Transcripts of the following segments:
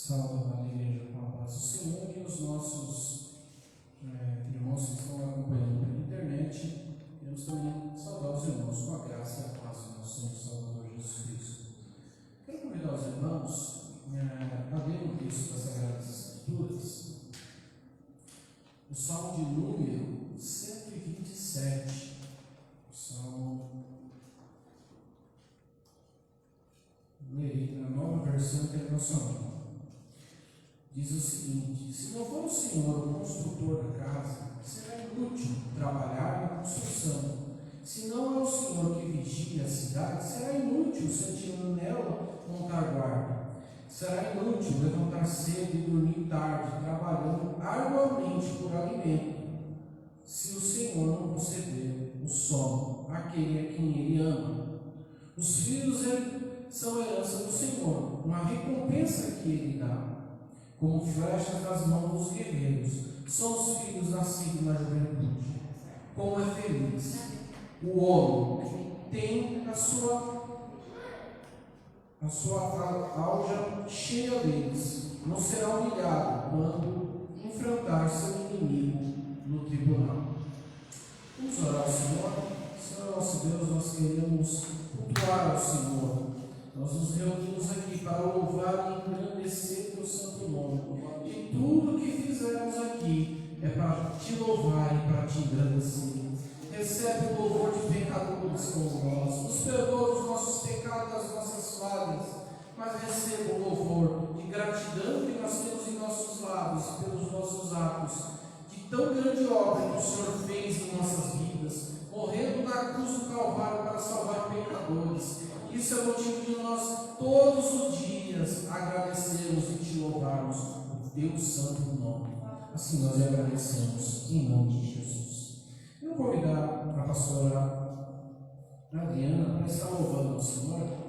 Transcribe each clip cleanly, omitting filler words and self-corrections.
Salve a igreja com a paz do Senhor e os nossos irmãos que estão acompanhando pela internet. Queremos também saudar os irmãos com a graça e a paz do nosso Senhor Salvador Jesus Cristo. Quero convidar os irmãos a ler o texto das Sagradas Escrituras, o Salmo de número 127. O Salmo, lerei na Nova Versão Internacional. Diz o seguinte: se não for o Senhor o construtor da casa, será inútil trabalhar na construção. Se não é o Senhor que vigia a cidade, será inútil, sentinela nela, montar guarda. Será inútil levantar cedo e dormir tarde, trabalhando arduamente por alimento, se o Senhor não conceder o sono àquele a quem Ele ama. Os filhos são herança do Senhor, uma recompensa que Ele dá. Como flechas das mãos dos guerreiros, são os filhos nascidos na juventude. Como é feliz o homem tem a sua alja cheia deles. Não será humilhado quando enfrentar seu inimigo no tribunal. Vamos orar ao Senhor. Senhor nosso Deus, nós queremos cultuar ao Senhor. Nós nos reunimos aqui para louvar e engrandecer teu santo nome. E tudo que fizermos aqui é para te louvar e para te engrandecer. Recebe o louvor de pecadores como nós. Nos perdoa dos nossos pecados, das nossas falhas. Mas receba o louvor de gratidão que nós temos em nossos lábios pelos nossos atos. De tão grande obra que o Senhor fez em nossas vidas, morrendo na cruz do Calvário para salvar pecadores. Isso é motivo de nós todos os dias agradecermos e te louvarmos o teu santo nome. Assim nós agradecemos em nome de Jesus. Eu vou convidar a pastora Adriana para estar louvando o Senhor.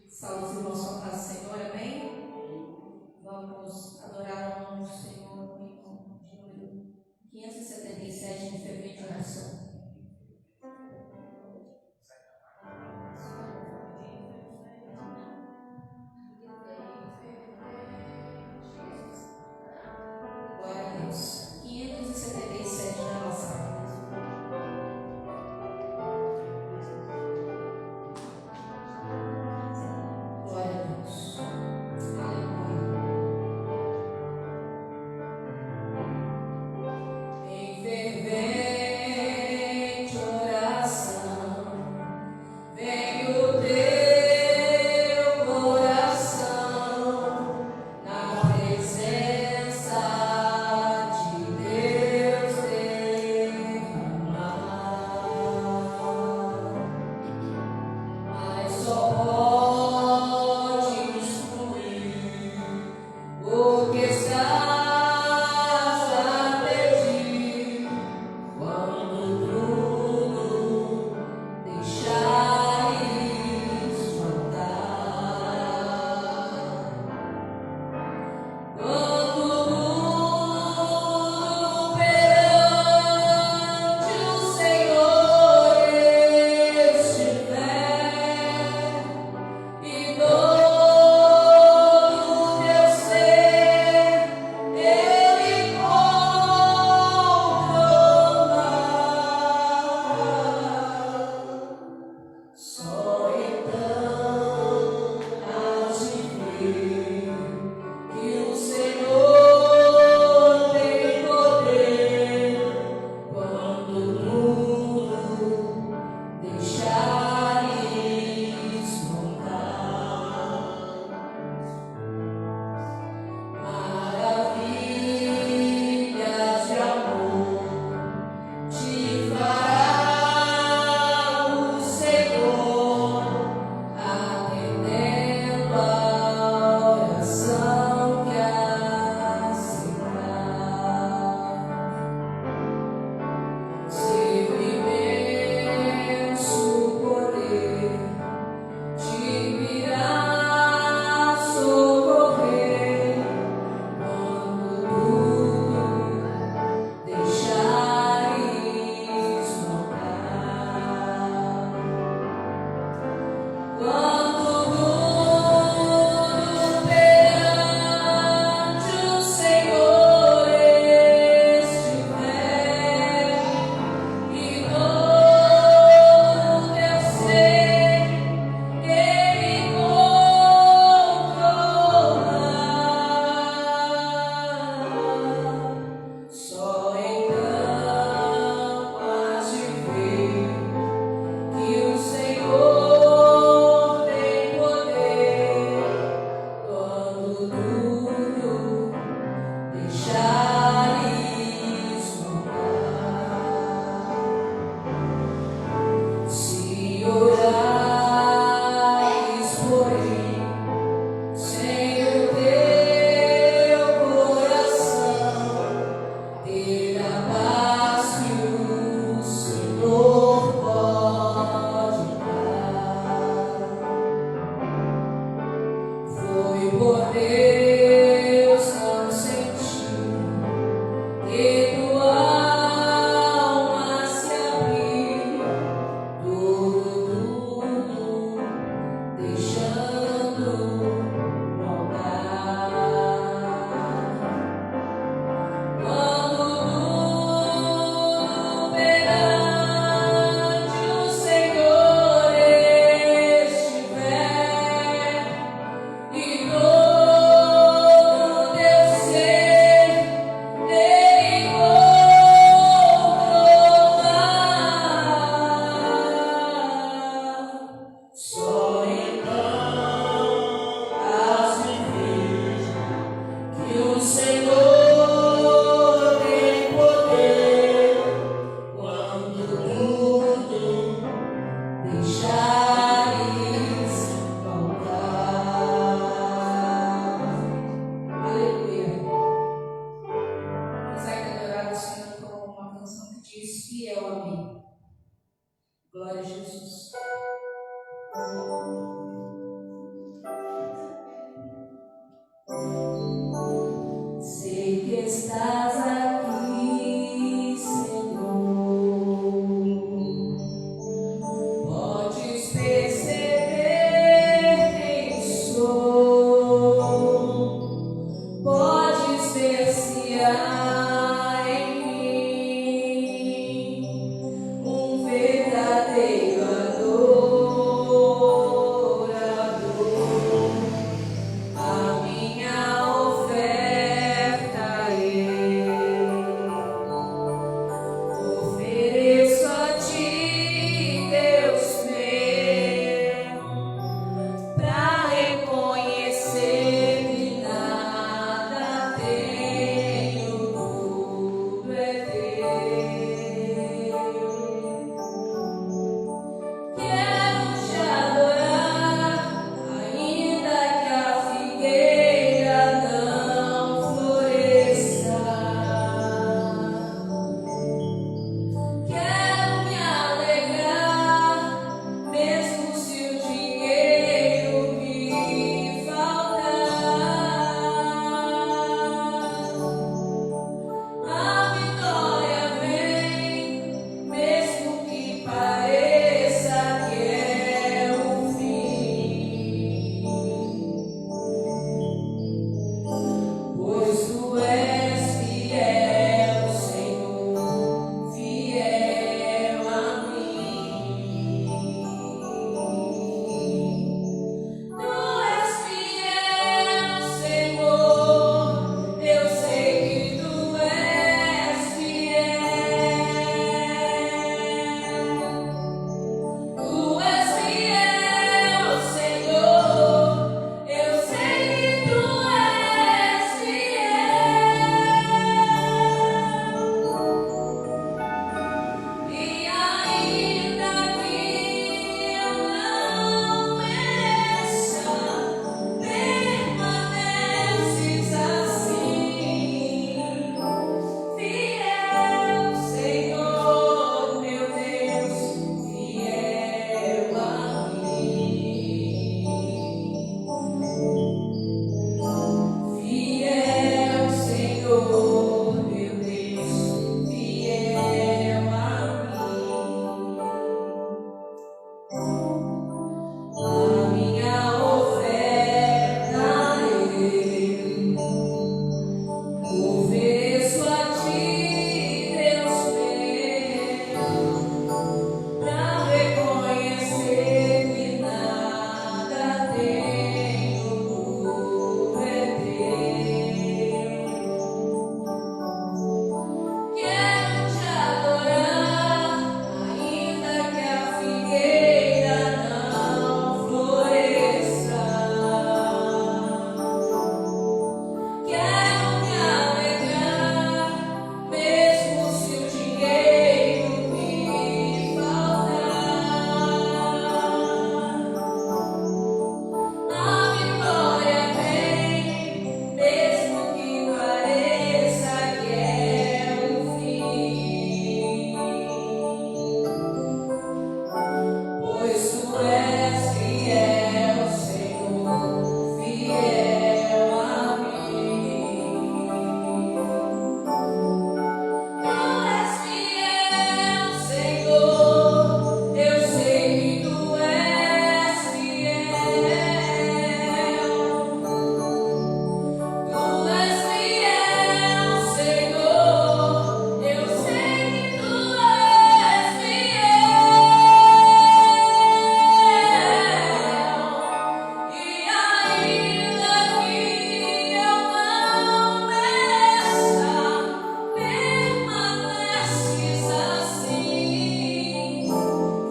Salve os irmãos com a paz do Senhor, amém? Vamos adorar o nome do Senhor no número 577 de fervente de oração. Glória a Deus. 577 na nossa alma. Em fervente Jesus. Sei que estás aqui, Senhor. Podes perceber quem sou. Podes ver se há em mim um verdadeiro adorador. A minha oferta ofereço a ti, Deus meu, pra reconhecer que nada tenho, tudo é teu. Quero te adorar, ainda que a figueira não floresça. Quero me alegrar, mesmo se o dinheiro me faltar. A vitória vem, mesmo que pareça que é o fim. Pois tu és fiel, Senhor, fiel a mim. Tu és fiel, Senhor, eu sei que tu és fiel. Tu és fiel, Senhor, eu sei que tu és fiel. E ainda que eu não mereça, permaneces assim. Fiel, Senhor, meu Deus, fiel a mim. Fiel, Senhor, meu Deus, fiel a mim. A minha oferta ofereço a ti, Deus meu, pra reconhecer que nada tenho, tudo é teu. Quero te adorar, ainda que a figueira não floresça. Quero me alegrar, mesmo se o dinheiro me faltar. A vitória vem, mesmo que pareça que é o fim. Pois tu és fiel, Senhor, fiel a mim. Tu és fiel, Senhor, eu sei que tu és fiel. Tu és fiel, Senhor, eu sei que tu és fiel. E ainda que eu não mereça, permaneces assim.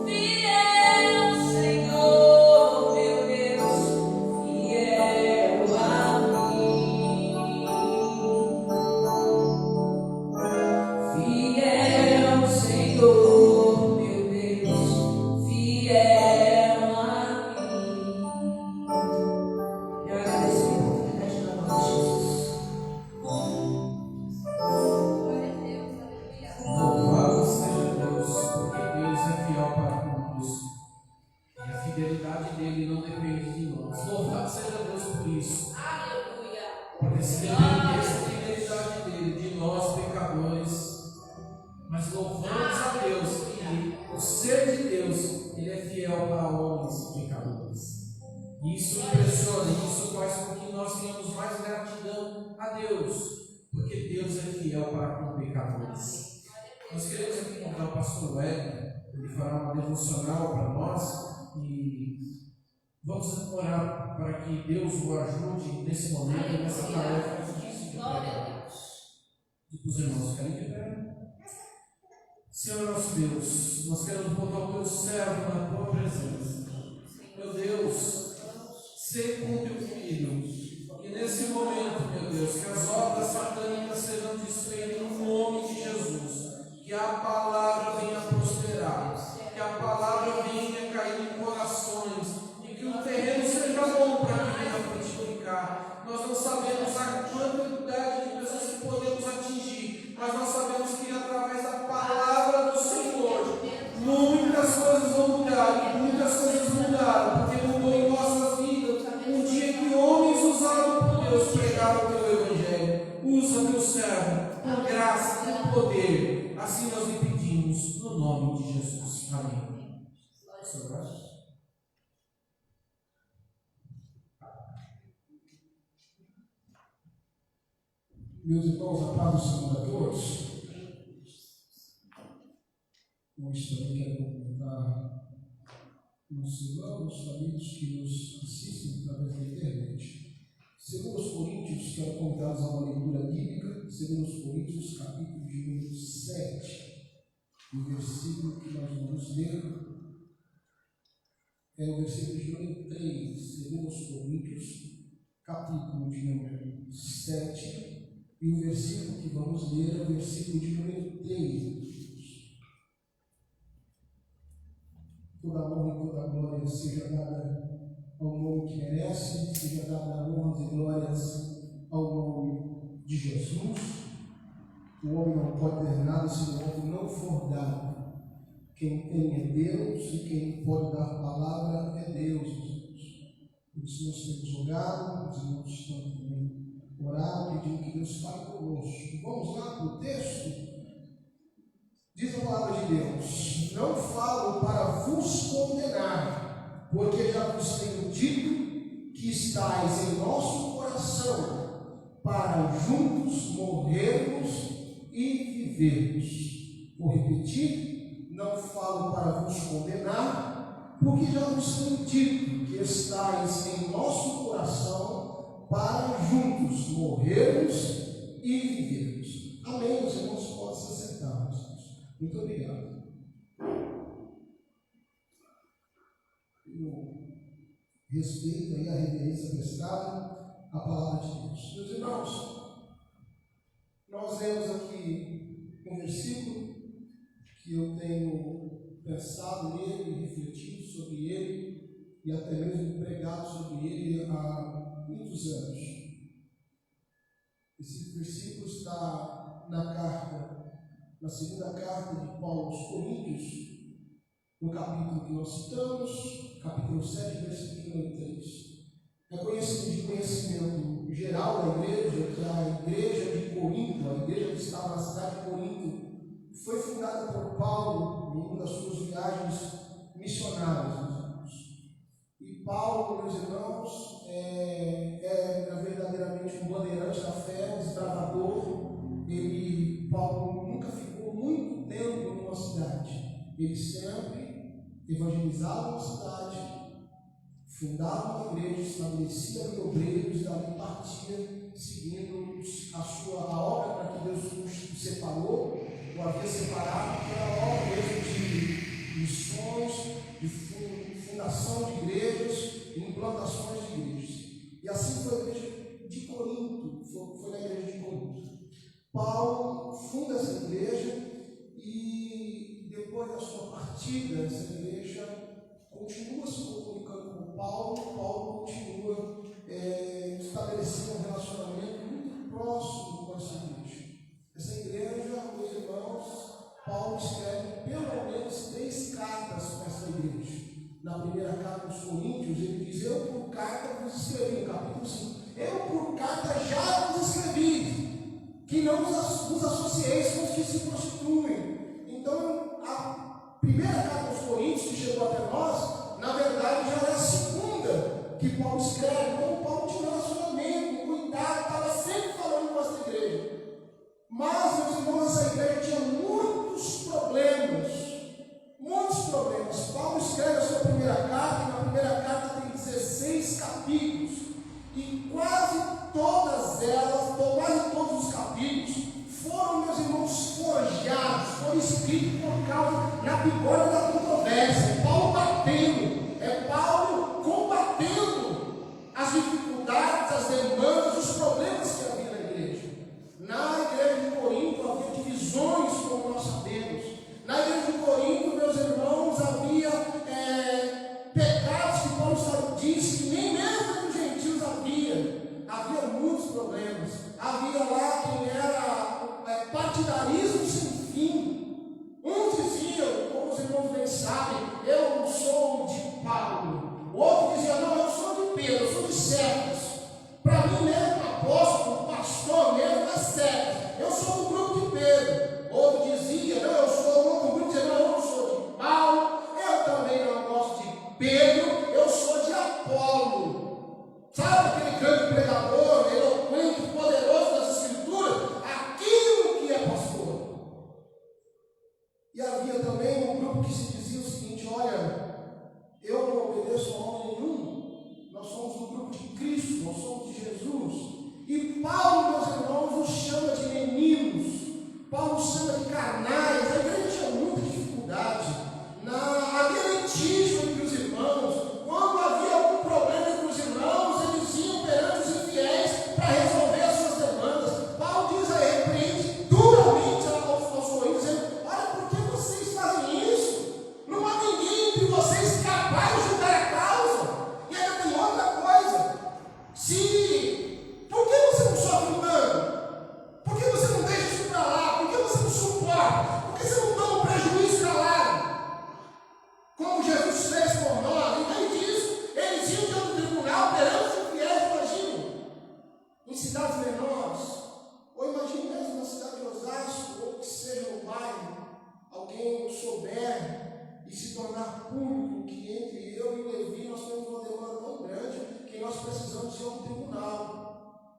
Fiel, Senhor, meu Deus, fiel a mim. Fiel, Senhor, meu Deus, fiel a mim. Eu agradeço a oportunidade da noite, Jesus. Glória a Deus, aleluia. Louvado seja Deus, porque Deus é fiel para conosco. fidelidade dele não depende de nós. Louvado seja Deus por isso. Aleluia. Porque se dependesse da fidelidade dele, de nós pecadores, mas louvamos a Deus que o ser de Deus, ele é fiel para homens pecadores. E isso impressiona, isso faz com que nós tenhamos mais gratidão a Deus, porque Deus é fiel para com pecadores. Nós queremos aqui convidar o pastor Wellington, ele fará uma devocional para nós e vamos orar para que Deus o ajude nesse momento, nessa tarefa difícil de pregar. E os irmãos ficarem de pé. Senhor nosso Deus, nós queremos botar o teu servo na tua presença. Meu Deus, sei com teu filho, que nesse momento, meu Deus, que as obras satânicas sejam desfeitas no nome de Jesus, que a palavra venha prosperar, que a palavra venha cair em corações e que o terreno seja bom para que venha frutificar. Nós não sabemos a quantidade de pessoas que podemos atingir, mas nós sabemos que através da palavra do Senhor muitas coisas vão mudar, muitas coisas mudaram, porque mudou em nossas vidas um dia que homens usados por Deus pregaram o teu evangelho. Usa teu servo com graça e poder, assim nós lhe pedimos no nome de Jesus. Amém. Meus irmãos, a paz do Senhor a todos. Hoje também quero cumprimentar nossos irmãos, amigos que nos assistem através da internet. Segundo os Coríntios, quero convidá-los a uma leitura bíblica, segundo os Coríntios, capítulo de número 7, o versículo que nós vamos ler é o versículo de número 3, segundo os Coríntios, capítulo de número 7, e o versículo que vamos ler é o versículo de número 3. Toda a honra e toda a glória seja dada ao nome que merece, seja dada honras e glórias ao nome de Jesus. O homem não pode ter nada se o homem não for dado. Quem tem é Deus e quem pode dar palavra é Deus. Por isso nós temos orado, os irmãos estão também orando, pedindo que Deus fale conosco. Vamos lá para o texto? Diz a palavra de Deus: não falo para vos condenar, porque já vos tenho dito que estáis em nosso coração, para juntos morrermos e vivermos. Vou repetir: não falo para vos condenar, porque já vos tenho dito que estáis em nosso coração, para juntos morrermos e vivermos. Amém. Os irmãos podem se sentar. Muito obrigado. Eu respeito aí a reverência prestada à palavra de Deus. Meus irmãos, nós lemos aqui um versículo que eu tenho pensado nele, refletido sobre ele e até mesmo pregado sobre ele há muitos anos. Esse versículo está na segunda carta de Paulo aos Coríntios, no capítulo que nós citamos, capítulo 7, versículo 3. É conhecido de conhecimento geral da igreja que a igreja de Corinto, a igreja que estava na cidade de Corinto, foi fundada por Paulo em uma das suas viagens missionárias, meus irmãos. E Paulo, meus irmãos, era verdadeiramente um bandeirante da fé, um desbravador. Paulo nunca ficou muito tempo numa cidade. Ele sempre evangelizava uma cidade, fundava uma igreja, estabelecia obreiros e dali partia, seguindo a obra para que Deus nos separou, ou havia separado, que era a obra mesmo de missões, de fundação de igrejas, implantações de igrejas. E assim foi a igreja de Corinto, foi na igreja de Corinto. Paulo funda essa igreja e depois da sua partida, essa igreja continua se comunicando com Paulo. Paulo continua estabelecendo um relacionamento muito próximo com essa igreja. Essa igreja, meus irmãos, Paulo escreve pelo menos 3 cartas para essa igreja. na primeira carta aos Coríntios, ele diz: eu por carta vos escrevi, no capítulo 5, eu por carta já vos escrevi, que não vos associeis com os que se prostituem. Então, a primeira carta aos Coríntios, que chegou até nós, na verdade já é a segunda que Paulo escreve. Então, Paulo tinha um relacionamento, um cuidado, estava sempre falando com essa igreja. Mas, meus irmãos, essa igreja tinha muitos problemas. Muitos problemas. Paulo escreve a sua primeira carta, e na primeira carta tem 16 capítulos. E quase todas elas, quase todos os capítulos, foram, meus irmãos, forjados, foram escritos por causa na bigorna da controvérsia. Paulo batendo, Paulo combatendo as dificuldades, as demandas, os problemas que havia na igreja. Na igreja de Corinto havia divisões, como nós sabemos. Na igreja de Corinto, meus irmãos, havia pecados que Paulo disse que nem mesmo entre os gentios havia. Havia muitos problemas. Havia lá quem era partidarismo sem fim. Uns diziam, como os irmãos bem sabem, eu sou de Paulo. O outro dizia, não, eu sou de Pedro, eu sou de Cephas. Para mim mesmo, apóstolo, pastor mesmo, é Cephas. Eu sou do grupo de Pedro. Outro dizia, não, eu sou do grupo, dizia, não, eu não sou de Paulo. Eu também não gosto de Pedro, eu sou de Apolo. Sabe aquele grande pregador, eloquente, poderoso das Escrituras? Aquilo que é pastor. E havia também um grupo que se dizia o seguinte: olha, eu não obedeço a homem nenhum, nós somos do grupo de Cristo, nós somos de Jesus. E Paulo, meus irmãos, nos chama de meninos, Paulo nos chama de carnais. A igreja tinha muita dificuldade. Havia litígio entre os irmãos. Quando havia algum problema entre os irmãos, eles iam perante os infiéis para resolver as suas demandas. Paulo diz repreende duramente aos Coríntios, dizendo: olha, por que vocês fazem isso? Não há ninguém entre vocês capaz de julgar a causa. E ainda tem outra coisa: por que você não sofre dano? Por que você não deixa isso para lá? Por que você não suporta? Por que você não toma um prejuízo calado? Como Jesus fez por nós. Em vez disso, eles iam diante do tribunal perante os infiéis, imaginam, em cidades menores, ou imagine mesmo na cidade de Osasco, ou que seja no bairro, alguém souber e se tornar público que entre eu e o Levi nós temos uma demanda tão grande que nós precisamos ir ao tribunal.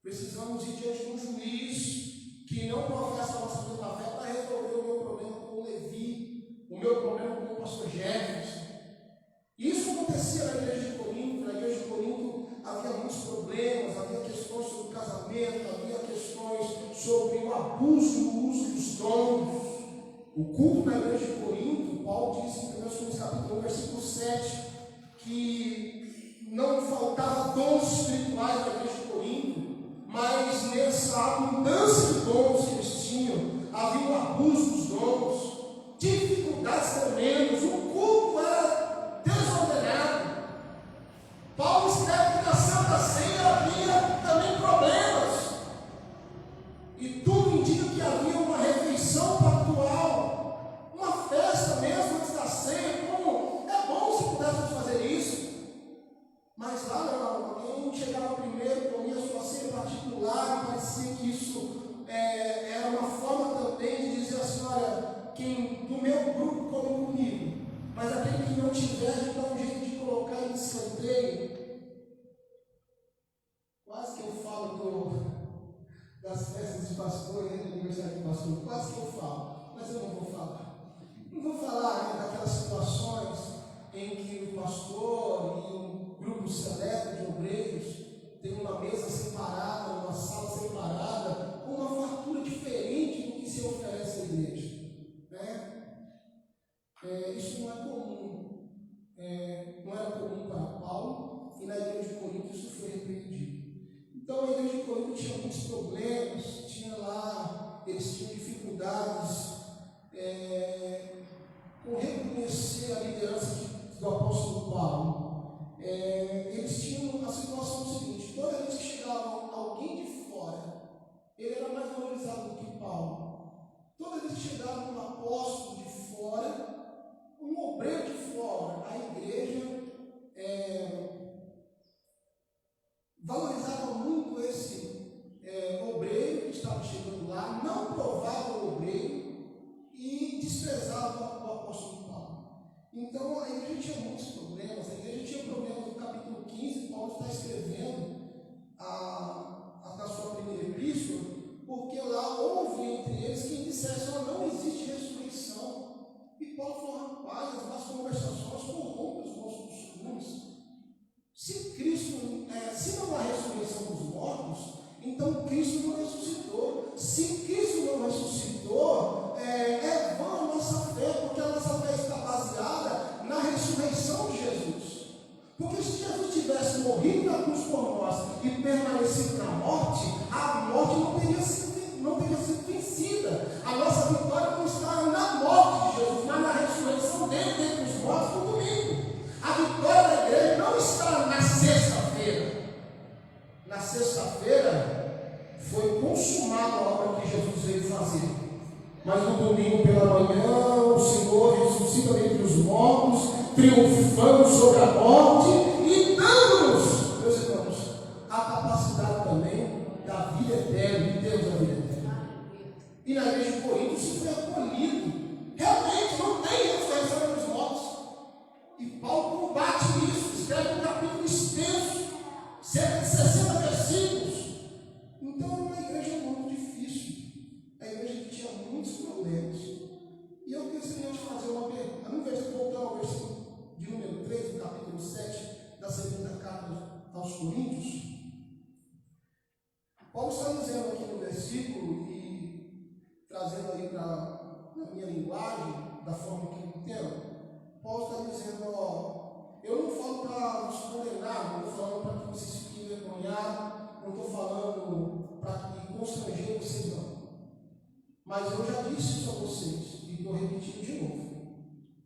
Precisamos ir diante de um juiz que não professa a nossa mesma fé para resolver o meu problema com o Levi, o meu problema com o pastor Jefferson. Isso acontecia na igreja de Corinto. Na igreja de Corinto havia muitos problemas, havia questões sobre o casamento, havia questões sobre o abuso no uso dos dons. O culto na igreja de Corinto, Paulo diz em 1 Coríntios capítulo 1, versículo 7, que não faltava dons espirituais na igreja de Corinto. Mas nessa abundância de dons que eles tinham, havia um abuso dos dons, dificuldades tremendas, o culto era desordenado. Paulo escreve que na Santa Ceia havia também problemas, e tudo indica que havia uma refeição pactual, uma festa mesmo antes da ceia. Como é bom se pudéssemos fazer isso, mas lá não, quem chegava primeiro comia sua ceia particular, e parecia que isso era uma forma também de dizer assim: olha, quem do meu grupo come comigo, mas aquele que não tiver, a gente dá um jeito de colocar em escanteio. Quase que eu falo das festas de pastor, do aniversário de pastor, quase que eu falo, mas eu não vou falar. Não vou falar daquelas situações em que o pastor e um grupo seleto de obreiros tem uma mesa separada, uma sala separada, com uma fartura diferente do que se oferece à igreja. Isso não é comum. Não era comum para Paulo, e na igreja de Corinto isso foi repreendido. Então a igreja de Corinto tinha muitos problemas, eles tinham dificuldades com reconhecer a liderança do apóstolo Paulo. Eles tinham a situação seguinte: toda vez que chegava alguém de fora, ele era mais valorizado do que Paulo. Toda vez que chegava um apóstolo de fora, um obreiro de fora, a igreja dissessem: oh, não existe ressurreição. E Paulo falou: rapaz, as conversações corrompem os nossos costumes. Se Cristo, se não há ressurreição dos mortos, então Cristo não ressuscitou. Se Cristo não ressuscitou, é vã a nossa fé, porque a nossa fé está baseada na ressurreição de Jesus. Porque se Jesus tivesse morrido na cruz por nós e permanecido na morte, a morte não teria sido vencida. A nossa vitória não está na morte de Jesus, mas na ressurreição dele dentre os mortos no domingo. A vitória da igreja não está na sexta-feira. Na sexta-feira foi consumada a obra que Jesus veio fazer. Mas no domingo pela manhã, o Senhor ressuscita dentre os mortos, triunfando sobre a morte e dando-nos, meus irmãos, a capacidade também da vida eterna, de Deus da vida eterna. E na igreja de Corinto isso foi acolhido. Realmente não tem ressurreição dos mortos. E Paulo combate isso, escreve um capítulo extenso, cerca de 60 versículos. Então era uma igreja muito difícil. A igreja que tinha muitos problemas. E eu gostaria de fazer uma pergunta. No versículo, voltar ao versículo de número 3, do capítulo 7, da segunda carta aos Coríntios. Paulo está dizendo aqui no versículo, e trazendo aí na minha linguagem, da forma que eu entendo, Paulo está dizendo: ó, eu não falo para nos condenar, não estou falando para que vocês fiquem envergonhados, não estou falando para que constranger vocês, não. Mas eu já disse isso a vocês, e estou repetindo de novo,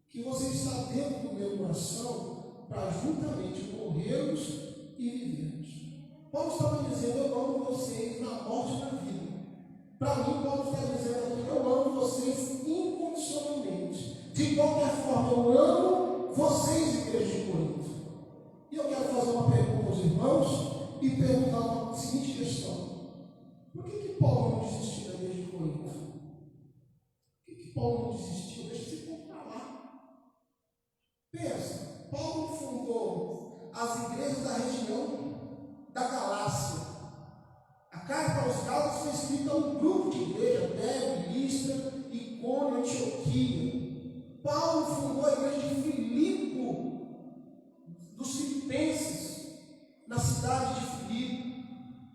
que você está dentro do meu coração para juntamente morrermos e vivermos. Paulo estava dizendo: eu amo vocês na morte e na vida. Para mim, Paulo está dizendo que eu amo vocês incondicionalmente. De qualquer forma, eu amo vocês, igreja de Corinto. E eu quero fazer uma pergunta aos irmãos e perguntar a seguinte questão: por que Paulo não desistiu da igreja de Corinto? Por que Paulo não desistiu? Deixa esse povo para lá. Pensa, Paulo fundou as igrejas da região da Galácia. A carta aos Gálatas foi escrita a um grupo de igreja, Derbe, Listra, Icônio, Antioquia. Paulo fundou a igreja de Filipe, dos filipenses, na cidade de Filipe.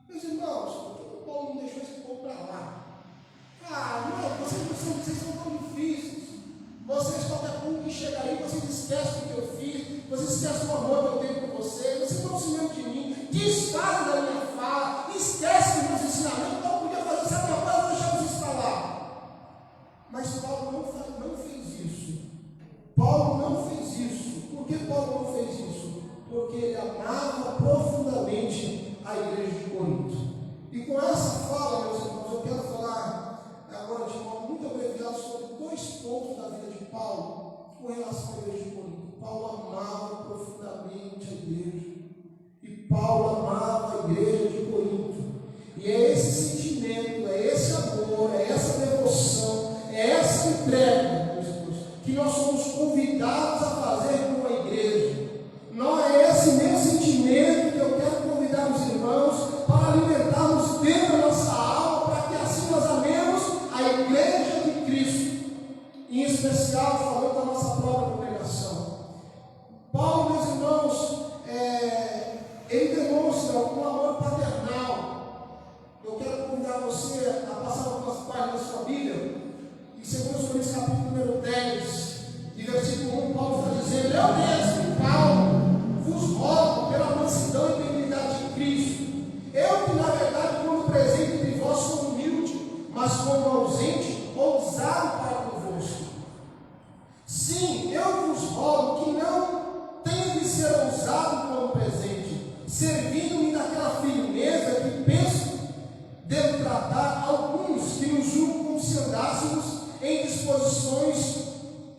Meus irmãos, por que Paulo não deixou esse povo para lá? Não, vocês são tão difíceis. Vocês, qualquer um que chega aí, vocês esquecem o que eu fiz, vocês esquecem o amor que eu tenho por vocês, vocês estão se lembrando de mim, desfazem da minha fala, esquecem dos meus ensinamentos. Paulo podia fazer essa coisa, deixar vocês para lá. Mas Paulo não fez isso. Paulo não fez isso. Por que Paulo não fez isso? Porque ele amava profundamente a igreja de Corinto. E com essa fala, meus irmãos, eu quero falar agora de modo muito abreviado sobre 2 pontos da vida de Paulo com relação à igreja de Corinto. Paulo amava profundamente a igreja. E Paulo amava a igreja de Corinto. E é esse sentimento, é esse amor, é essa devoção, é essa entrega, meus irmãos, que nós somos convidados a fazer com a igreja. Não é esse meu sentimento que eu quero convidar os irmãos para alimentarmos dentro da nossa alma, para que assim nós amemos a igreja de Cristo, em especial falando da nossa própria congregação. Paulo, meus irmãos, ele demonstra um amor paternal. Eu quero convidar você a passar algumas páginas da sua Bíblia, em 2 Coríntios capítulo número 10, e versículo 1, Paulo está dizendo: eu mesmo, Paulo, vos rogo pela mansidão e benignidade de Cristo. Eu que, na verdade, quando presente entre vós, sou humilde, mas quando ausente, ousado para convosco. Sim, eu vos rogo que não tenha de ser ousado quando presente, servindo-me daquela firmeza que penso devo tratar alguns que nos julgam como se andássemos em disposições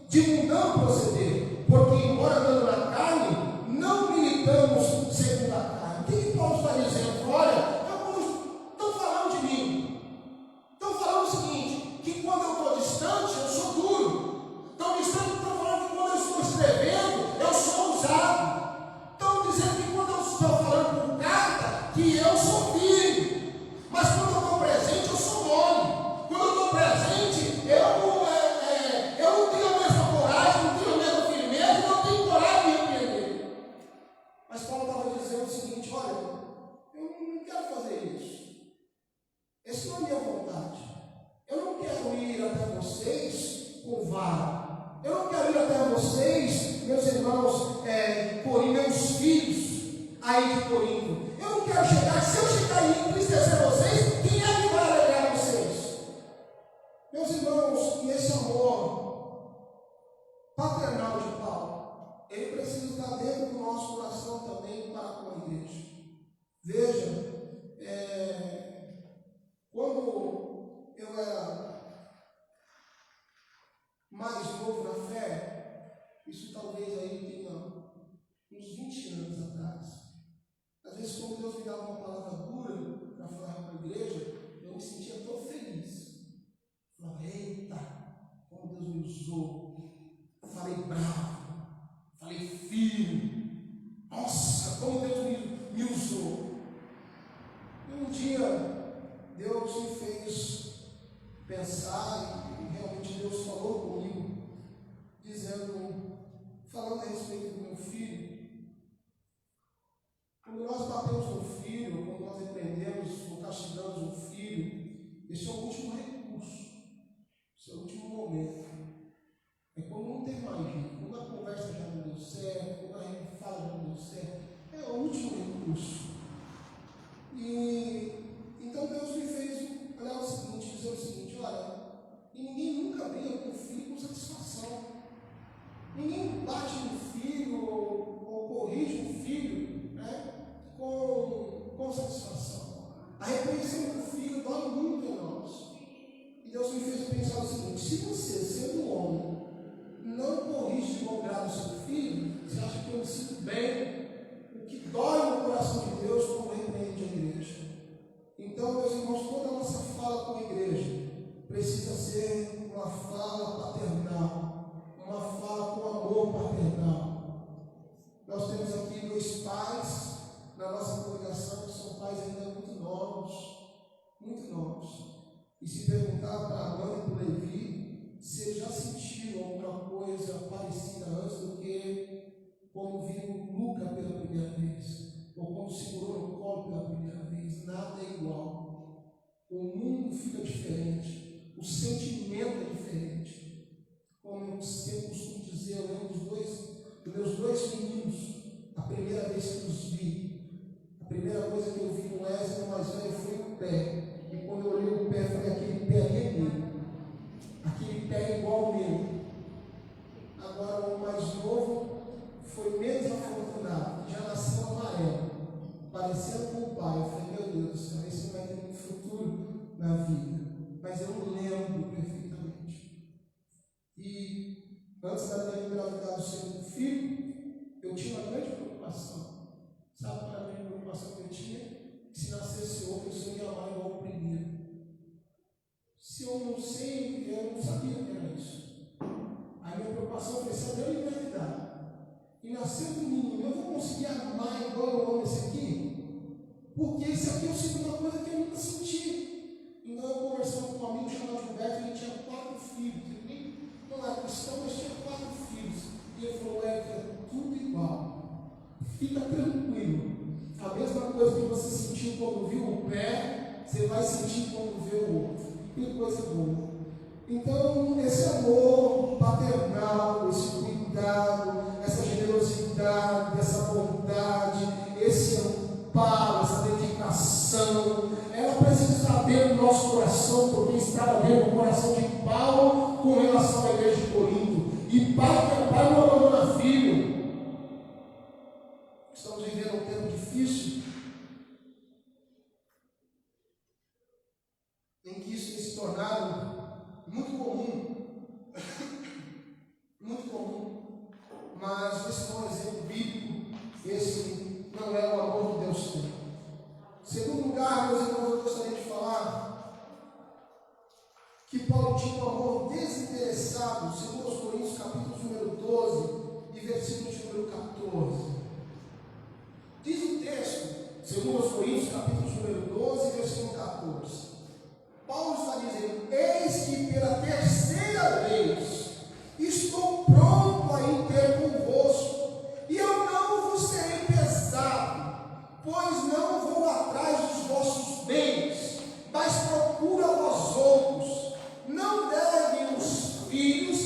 de mundano proceder, porque, embora andando na carne, não militamos segundo a carne. O que Paulo está dizendo? Olha, estão falando de mim, estão falando o seguinte, que quando eu estou distante, eu sou duro. Estão falando que quando eu estou escrevendo, eu sou ousado. Estão dizendo que quando eu estou falando por carta, que eu sou firme. Mas quando eu estou presente, eu sou mole. Quando eu estou presente, com vara. Eu não quero ir até vocês, meus irmãos, meus filhos aí de Corinto. Eu não quero chegar, se eu chegar e entristecer vocês, quem é que vai alegrar vocês? Meus irmãos, e esse amor paternal de Paulo, ele precisa estar dentro do nosso coração também para com a igreja. Veja, quando eu era mais novo na fé, isso talvez aí tenha uns 20 anos atrás. Às vezes, quando Deus me dava uma palavra dura para falar com a igreja, eu me sentia todo feliz. Eu falava, eita, como Deus me usou. Falei bravo, falei firme. Nossa, como Deus me usou. E um dia, Deus me fez pensar, e realmente Deus falou comigo, falando a respeito do meu filho. Quando nós batemos no filho, quando nós repreendemos ou castigamos um filho, esse é o último recurso, esse é o último momento. É quando não tem mais jeito, quando a conversa já não deu certo, quando a fala já não deu certo, é o último recurso. E então Deus me fez olhar o seguinte, dizer o seguinte, olha, e ninguém nunca briga com o filho com satisfação. Ninguém bate no filho ou corrige o filho, né, com satisfação. A repreensão do filho dói muito em nós. E Deus me fez pensar o seguinte, se você, sendo homem, não corrige de bom grado o seu filho, você acha que eu me sinto bem? O que dói no coração de Deus quando repreende a igreja. Então, meus irmãos, toda a nossa fala com a igreja precisa ser uma fala paternal, uma fala com amor paternal. Nós temos aqui 2 pais na nossa congregação que são pais ainda muito novos. E se perguntar para a Amanda e para o Levi se eles já sentiram alguma coisa parecida antes do que quando viram Luca pela primeira vez, ou quando segurou no colo pela primeira vez, nada é igual. O mundo fica diferente, o sentimento é diferente. Como eu sempre costumo dizer, eu lembro dos meus 2 meninos, a primeira vez que os vi, a primeira coisa que eu vi no Wesley, mais velho, foi o pé. E quando eu olhei o pé, falei, aquele pé é meu, aquele pé é igual ao meu. Agora o mais novo foi menos afortunado, já nasceu amarelo, parecendo com o pai. Eu falei, meu Deus do céu, esse não vai ter muito futuro na vida. Mas eu lembro perfeitamente. E antes da minha engravidar do segundo filho, eu tinha uma grande preocupação. Sabe qual era a grande preocupação que eu tinha? Se nascesse outro, eu ia amar igual o primeiro. Se eu não sei, eu não sabia o que era isso. A minha preocupação foi, se eu engravidar e nascer um menino, eu vou conseguir amar igual eu amo esse aqui? Porque esse aqui eu sinto uma coisa que eu nunca senti. Então eu conversando com um amigo chamado Gilberto, ele tinha 4 filhos. Ele não era cristão, mas tinha 4 filhos. E ele falou, é tudo igual. Fica tranquilo. A mesma coisa que você sentiu quando viu o pé, você vai sentir quando vê o outro. Que coisa boa. Então, esse amor paternal, esse cuidado, essa generosidade, essa bondade, esse amparo, essa dedicação, ela precisa estar dentro do nosso coração, porque estava dentro do coração de Paulo com relação à igreja de Corinto. E pai não abandona filho. Estamos vivendo um tempo difícil em que isso tem se tornado muito comum, mas esse não é um exemplo bíblico, esse não é o amor que Deus tem. Segundo lugar, meus irmãos, eu gostaria de falar que Paulo tinha um amor desinteressado, segundo os Coríntios, capítulo número 12 e versículo número 14. Diz o texto, segundo os Coríntios, capítulo número 12, versículo 14. Paulo está dizendo, eis que pela 3ª vez estou pronto a ir ter convosco, e eu não vos serei pesado, pois não vou atrás dos vossos bens, mas procuro a vós outros. Não devem os filhos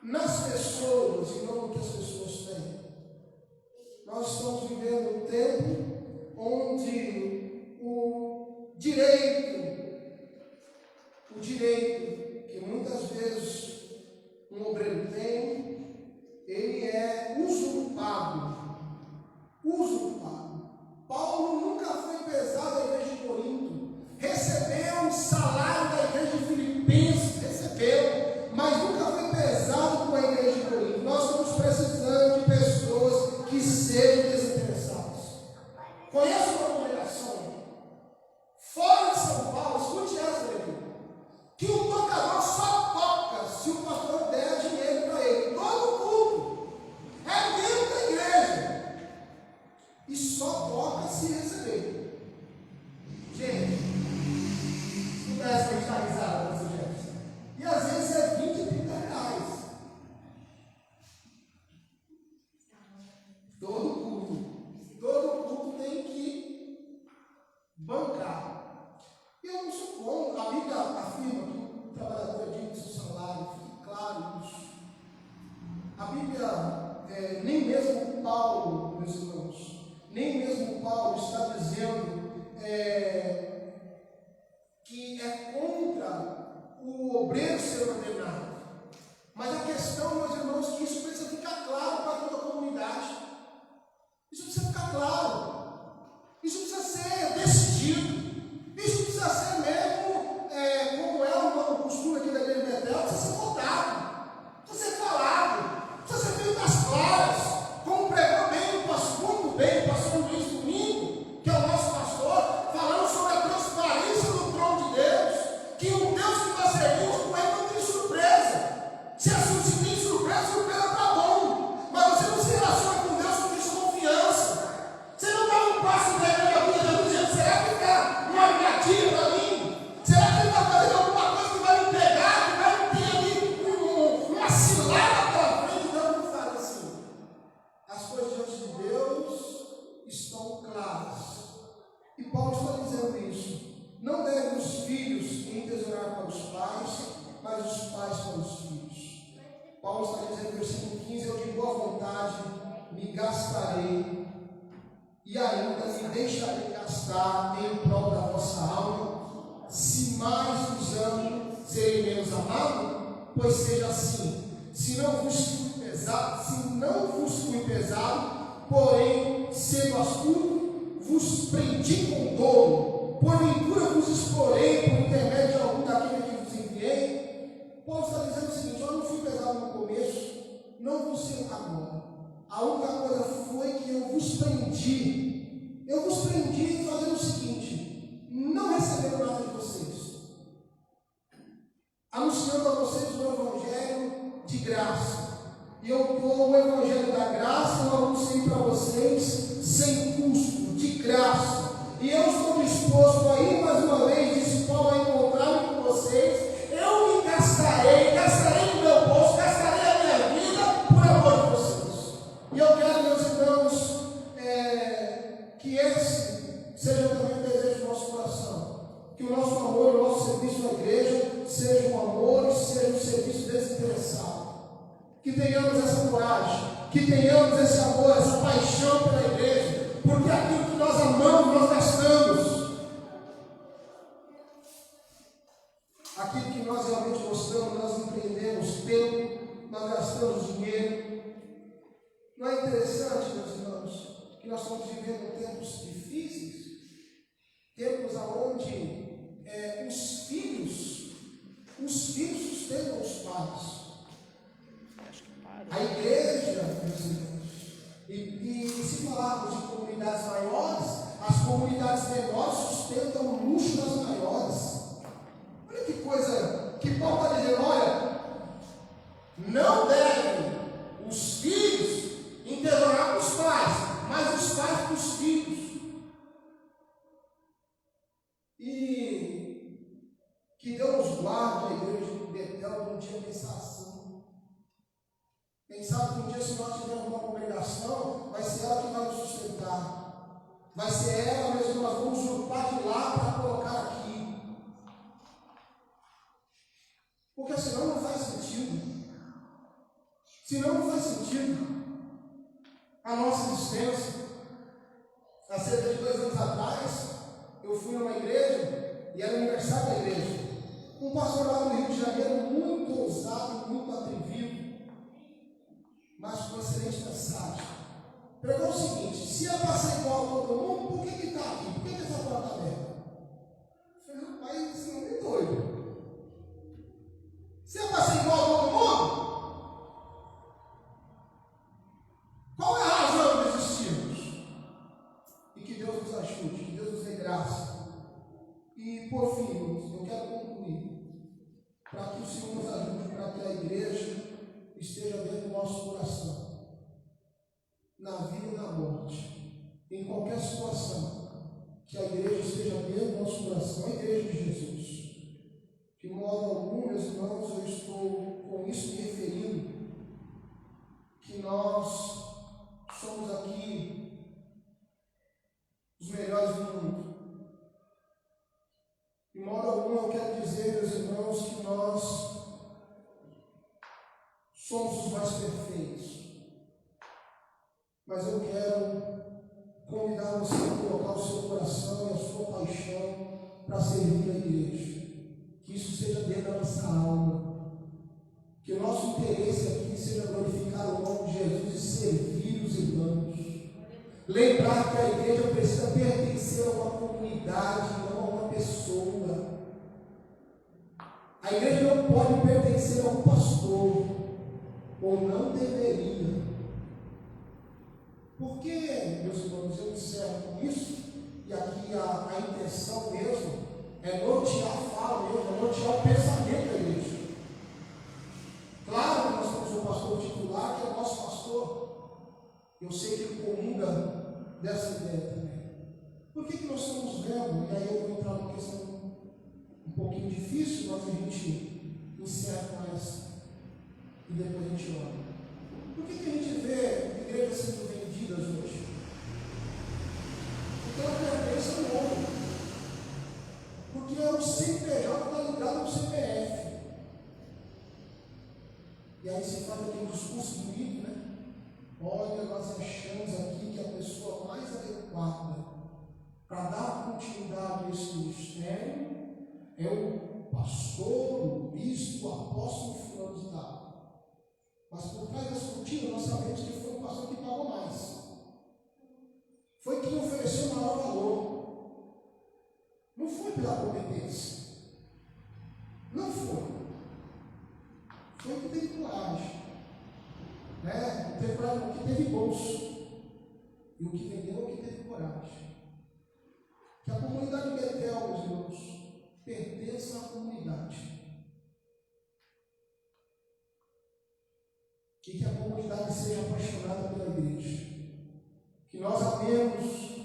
nas pessoas e não no que as pessoas têm. Nós estamos vivendo um tempo onde o direito que muitas vezes um obreiro tem, ele é usurpado. Paulo nunca foi pesado à igreja de Corinto, recebeu o salário da igreja de Filipenses, mas nunca foi pesado com a igreja de Corinto. Nós estamos precisando de pessoas que sejam desinteressadas. Conhece uma congregação fora de São Paulo, escute essa aqui, que o tocador só toca se o pastor der dinheiro para ele, todo culto, é dentro da igreja, e só toca se receber. Gente, se pudesse deixar risada nessa gente, e às vezes é 20 e 30 reais. Todo culto tem que bancar. E eu não sou contra, a Bíblia afirma que o trabalhador é digno do seu salário, fique claro isso. A Bíblia, nem mesmo Paulo, meus irmãos, nem mesmo Paulo está dizendo que é contra o obreiro ser ordenado. Mas a questão, meus irmãos, é que isso precisa ficar claro para toda a comunidade. Isso precisa ficar claro. Isso precisa ser decidido. Isso precisa ser mesmo, como é o costume aqui da igreja de Betel, precisa ser votado, precisa ser falado, precisa ser feito às claras, como pregou muito bem o pastor Luiz Domingo, que é o nosso pastor, falando sobre a transparência do trono de Deus, que o Deus que nós servimos com ele não tem surpresa. Se tem surpresa está bom, mas você não se relaciona com Deus com desconfiança. Você não dá um passo dentro da vida dizendo: será que está uma armadilha para mim? Será que ele está fazendo alguma coisa que vai me pegar, que vai ter ali uma cilada pela frente? Deus não faz assim. As coisas diante de Deus estão claras. E Paulo está dizendo isso. Não devem os filhos entesourar para os pais, mas os pais para os filhos. Paulo está dizendo no versículo 15: eu de boa vontade me gastarei e ainda me deixarei gastar em prol da vossa alma. Se mais vos amo, serei menos amado? Pois seja assim. Se não vos fui pesado, porém, sendo astuto, vos prendi com dolo. Porventura vos explorei por intermédio de algum daquele que vos enviei. Paulo está dizendo o seguinte: eu não fui pesado no começo, não vou ser agora. A única coisa foi que eu vos prendi. Eu vos prendi fazendo o seguinte: não recebendo nada de vocês, anunciando a vocês o evangelho de graça. E eu dou o evangelho da graça, eu anunciei para vocês sem custo, de graça. E eu estou disposto a ir mais uma vez, disse Paulo, a encontrar-me com vocês. Eu me gastarei do meu bolso, gastarei a minha vida por amor de vocês. E eu quero, meus irmãos, que esse seja também o desejo do nosso coração. Que o nosso amor, o nosso serviço na igreja seja um amor e seja um serviço desinteressado. Que tenhamos essa coragem, que tenhamos esse amor, essa paixão pela igreja, porque aquilo que nós amamos, nós gastamos. Aquilo que nós realmente gostamos, nós empreendemos tempo, nós gastamos dinheiro. Não é interessante, meus irmãos, que nós estamos vivendo tempos difíceis, tempos onde os filhos sustentam os pais. A igreja, meus irmãos, e se falarmos de comunidades maiores, as comunidades menores sustentam o luxo das maiores. Olha que coisa que Paulo está dizendo: olha, não devem os filhos entesourar para os pais, mas os pais para os filhos. E que Deus guarde a igreja de Betel de um dia pensar assim. Quem sabe que um dia, se nós tivermos uma congregação, vai ser ela que vai nos sustentar. Vai ser ela mesmo que nós vamos usurpar de lá para colocar aqui. Porque senão não faz sentido. Senão não faz sentido a nossa existência. Há cerca de 2 anos atrás, eu fui a uma igreja e era aniversário da igreja. Um pastor lá no Rio de Janeiro, muito ousado, muito atrevido, mas com excelente mensagem. Pregou o seguinte: se eu passar igual a todo mundo, por que está aqui? Por que essa porta está aberta? Eu falei: rapaz, esse não é doido. Se eu passar igual a todo mundo, qual é a razão de existirmos? E que Deus nos ajude, que Deus nos dê graça. E por fim, eu quero concluir, para que o Senhor nos ajude, para que a igreja esteja dentro do nosso coração, na vida e na morte, em qualquer situação, que a igreja esteja dentro do nosso coração, a igreja de Jesus. De modo algum, meus irmãos, eu estou com isso me referindo, que nós somos aqui os melhores do mundo. De modo algum, eu quero dizer, meus irmãos, que nós somos os mais perfeitos. Mas eu quero convidar você a colocar o seu coração e a sua paixão para servir a igreja. Que isso seja dentro da nossa alma. Que o nosso interesse aqui seja glorificar o nome de Jesus e servir os irmãos. Lembrar que a igreja precisa pertencer a uma comunidade, não a uma pessoa. A igreja não pode pertencer a um pastor, ou não deveria. Porque, meus irmãos, eu encerro com isso, e aqui a intenção mesmo é nortear a fala mesmo, é nortear o pensamento da igreja. Claro que nós temos um pastor titular, que é o nosso pastor. Eu sei que ele comunga dessa ideia também. Por que nós estamos vendo, e aí eu vou entrar numa questão um pouquinho difícil, mas a gente encerra com essa, e depois a gente olha. Por que a gente vê igrejas sendo vendidas hoje? Porque ela pertence ao homem. Porque o CNPJ está ligado ao CPF. E aí se faz aquele discurso bonito, né? Olha, nós achamos aqui que a pessoa mais adequada para dar continuidade a esse ministério é o pastor, o bispo, o apóstolo fulano de tal. Mas por trás dessa cortina nós sabemos que foi o pastor que pagou mais. Foi quem ofereceu maior valor. Não foi pela competência. Não foi. Foi o que teve coragem. Né? Não teve coragem, o que teve bolso. E o que vendeu é o que teve coragem. Que a comunidade Betel, meus irmãos, pertença à comunidade. E que a comunidade seja apaixonada pela igreja. Que nós amemos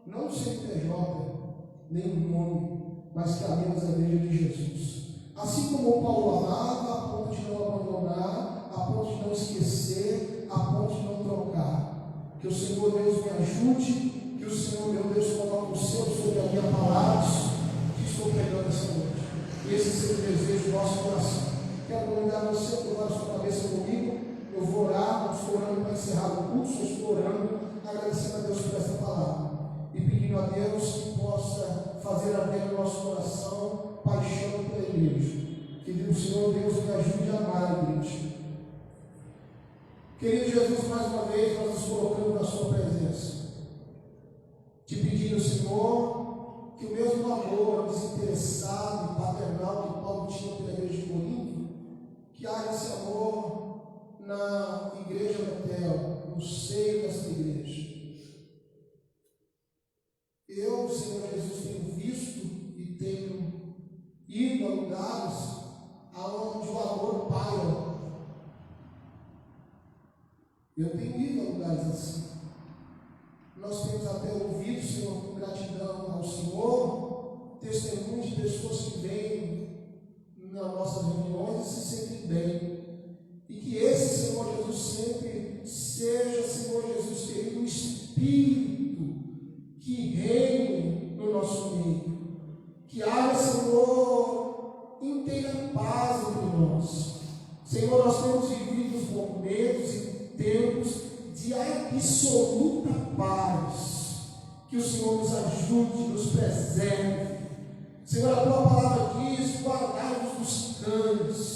não o CNPJ, nem o nome, mas que amemos a igreja de Jesus. Assim como Paulo amava, a ponto de não abandonar, a ponto de não esquecer, a ponto de não trocar. Que o Senhor Deus me ajude, que o Senhor meu Deus coloque o seu sobre a minha palavra que estou pregando essa noite. E esse seja o desejo do nosso coração. Quero convidar você a curvar a sua cabeça comigo. Eu vou orar, não estou orando para encerrar o culto, só estou orando, agradecendo a Deus por essa palavra. E pedindo a Deus que possa fazer arder no nosso coração paixão pela igreja. Que o Senhor Deus me ajude a amar a igreja. Querido Jesus, mais uma vez nós nos colocamos na sua presença. Te pedindo, Senhor, que o mesmo amor desinteressado e paternal que Paulo tinha pela igreja de Corinto, que haja esse amor na igreja Betel, no seio dessa igreja. Eu, Senhor Jesus, tenho visto e tenho ido a lugares onde o amor paira. Eu tenho ido a lugares assim. Nós temos até ouvido, Senhor, com gratidão ao Senhor, testemunhos de pessoas que vêm nas nossas reuniões e se sentem bem. E que esse, Senhor Jesus, sempre seja, Senhor Jesus querido, o Espírito que reine no nosso meio. Que haja, Senhor, inteira paz entre nós. Senhor, nós temos vivido os momentos, tempos de absoluta paz. Que o Senhor nos ajude, nos preserve. Senhor, a tua palavra diz: guardai-vos dos cães.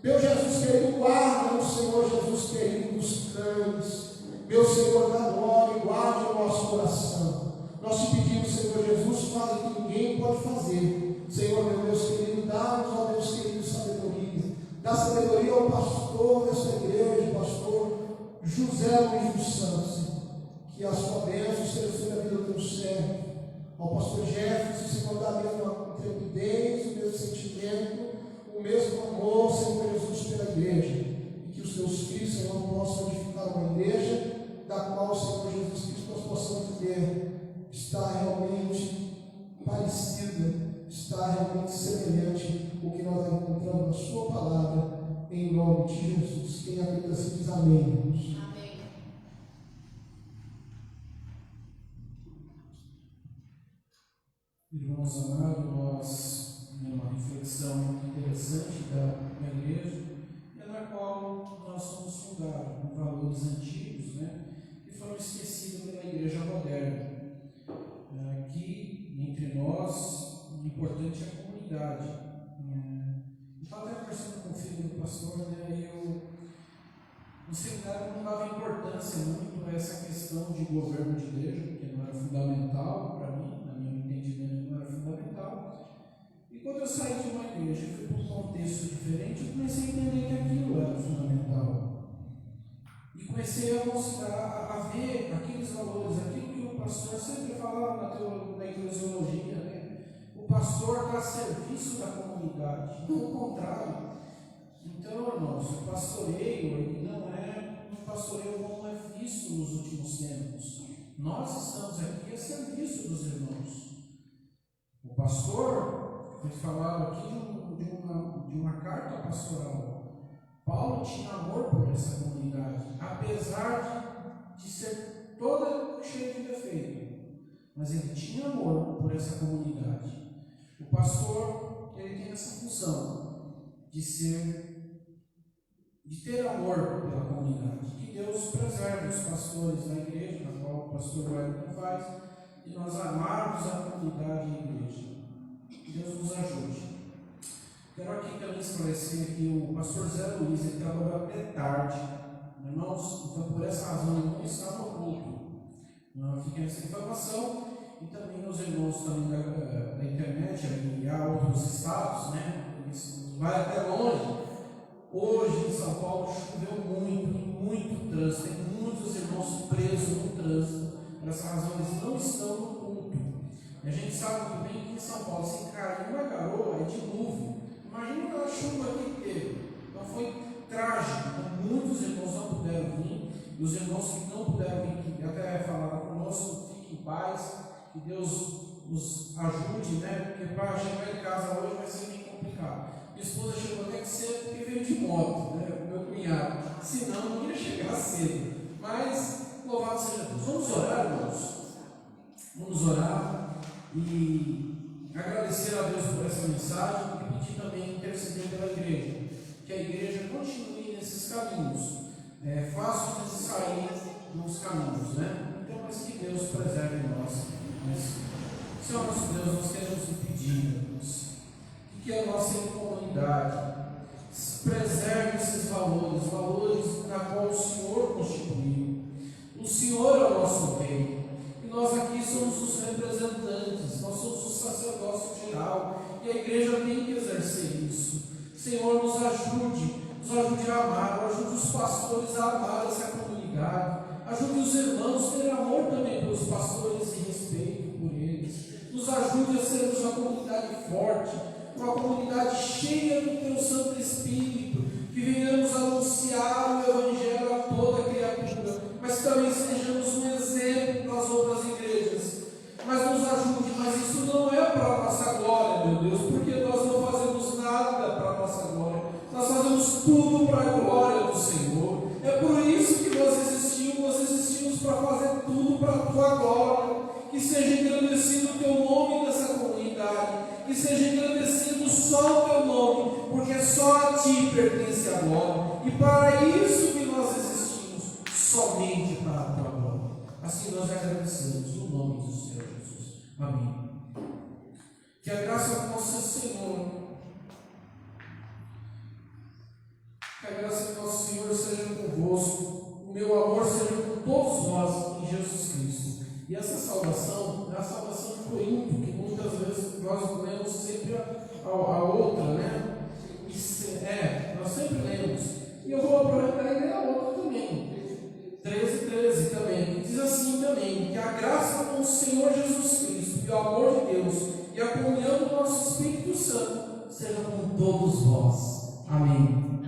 Meu Jesus querido, guarda-nos, Senhor Jesus querido, dos cães. Meu Senhor da glória, guarde o nosso coração. Nós te pedimos, Senhor Jesus, faz o que ninguém pode fazer. Senhor, meu Deus querido, dá-nos, ó Deus querido, sabedoria. Dá sabedoria ao pastor desta igreja, pastor José Luiz dos Santos. Que a sua bênção seja sobre a vida do teu servo. Ao pastor Jefferson, Senhor, dá a mesma intrepidez, o mesmo sentimento, o mesmo amor, Senhor Jesus, pela igreja. E que os teus filhos, Senhor, possam edificar uma igreja da qual, Senhor Jesus Cristo, nós possamos dizer, está realmente parecida, está realmente semelhante ao que nós encontramos na sua palavra, em nome de Jesus. Quem acredita assim diz amém, irmãos. Amém. Irmãos amados, nós uma reflexão muito interessante da igreja, na qual nós somos fundados com valores antigos, que foram esquecidos pela igreja moderna. Aqui, entre nós, o importante é a comunidade. Eu estava até conversando com o filho do pastor, eu no seminário não dava importância muito a essa questão de governo de igreja, porque não era fundamental para mim, na minha entendimento não era fundamental. E quando eu saí de uma igreja e fui para um contexto diferente, eu comecei a entender que aquilo era fundamental. E comecei a mostrar, a ver aqueles valores, aquilo que o pastor sempre falava na eclesiologia, O pastor está a serviço da comunidade, não o contrário. Então, irmãos, o pastoreio ele não é um pastoreio como é visto nos últimos tempos. Nós estamos aqui a serviço dos irmãos. O pastor, foi falado aqui de uma carta pastoral. Paulo tinha amor por essa comunidade, apesar de ser toda cheia de defeito, mas ele tinha amor por essa comunidade. O pastor, ele tem essa função de ter amor pela comunidade. Que Deus preserve os pastores da igreja, na qual o pastor Wellington faz, e nós amarmos a comunidade e a igreja. Que Deus nos ajude. Quero aqui também esclarecer que o pastor Zé Luiz ele trabalhou até tarde. Irmãos, então por essa razão ele não está no culto. Fica essa informação. E também os irmãos também da internet, e há outros estados, isso vai até longe. Hoje em São Paulo choveu muito trânsito, tem muitos irmãos presos no trânsito. Por essa razão eles não estão no culto. E a gente sabe muito bem que em São Paulo, se cair uma garoa, é dilúvio. Imagina aquela chuva que teve. Então foi trágico. Então, muitos irmãos não puderam vir. E os irmãos que não puderam vir, que até falaram conosco, fiquem em paz. Que Deus nos ajude, porque para chegar em casa hoje vai ser bem complicado. Minha esposa chegou até que cedo porque veio de moto, o meu cunhado. Senão não ia chegar cedo. Mas, louvado seja Deus. Vamos orar, irmãos. Vamos orar e agradecer a Deus por essa mensagem e pedir também interceder pela igreja. Que a igreja continue nesses caminhos. Faça o que sair nos caminhos, Então, mas que Deus preserve nós. Senhor nosso Deus, nós queremos te pedir, Deus, que a nossa comunidade preserve esses valores na qual o Senhor constituiu. O Senhor é o nosso rei, e nós aqui somos os representantes, nós somos o sacerdócio geral, e a igreja tem que exercer isso. Senhor, nos ajude a amar, ajude os pastores a amar essa comunidade, ajude os irmãos a ter amor também pelos pastores e respeito por eles. Nos ajude a sermos uma comunidade forte, uma comunidade cheia do Teu Santo Espírito, que venhamos anunciar o Evangelho a toda criatura, mas também sejamos um exemplo para as outras igrejas. Mas nos ajude, mas isso não é para a nossa glória, meu Deus, porque nós não fazemos nada para a nossa glória, nós fazemos tudo para a glória do Senhor. É por isso que nós existimos para fazer tudo para a Tua glória. Que seja engrandecido o Teu nome nessa comunidade, que seja engrandecido só o Teu nome, porque só a Ti pertence a glória, e para isso que nós existimos, somente para a tua glória. Assim nós agradecemos no nome do Senhor Jesus. Amém. Que a graça do nosso Senhor, que a graça do nosso Senhor seja convosco, o meu amor seja com todos nós em Jesus Cristo. E essa salvação é a salvação de Corinto, que muitas vezes nós lemos sempre a outra, né? Nós sempre lemos. E eu vou aproveitar e ler a outra também. 13 também. Diz assim também, que a graça do Senhor Jesus Cristo, e o amor de Deus, e a comunhão do nosso Espírito Santo, seja com todos vós. Amém.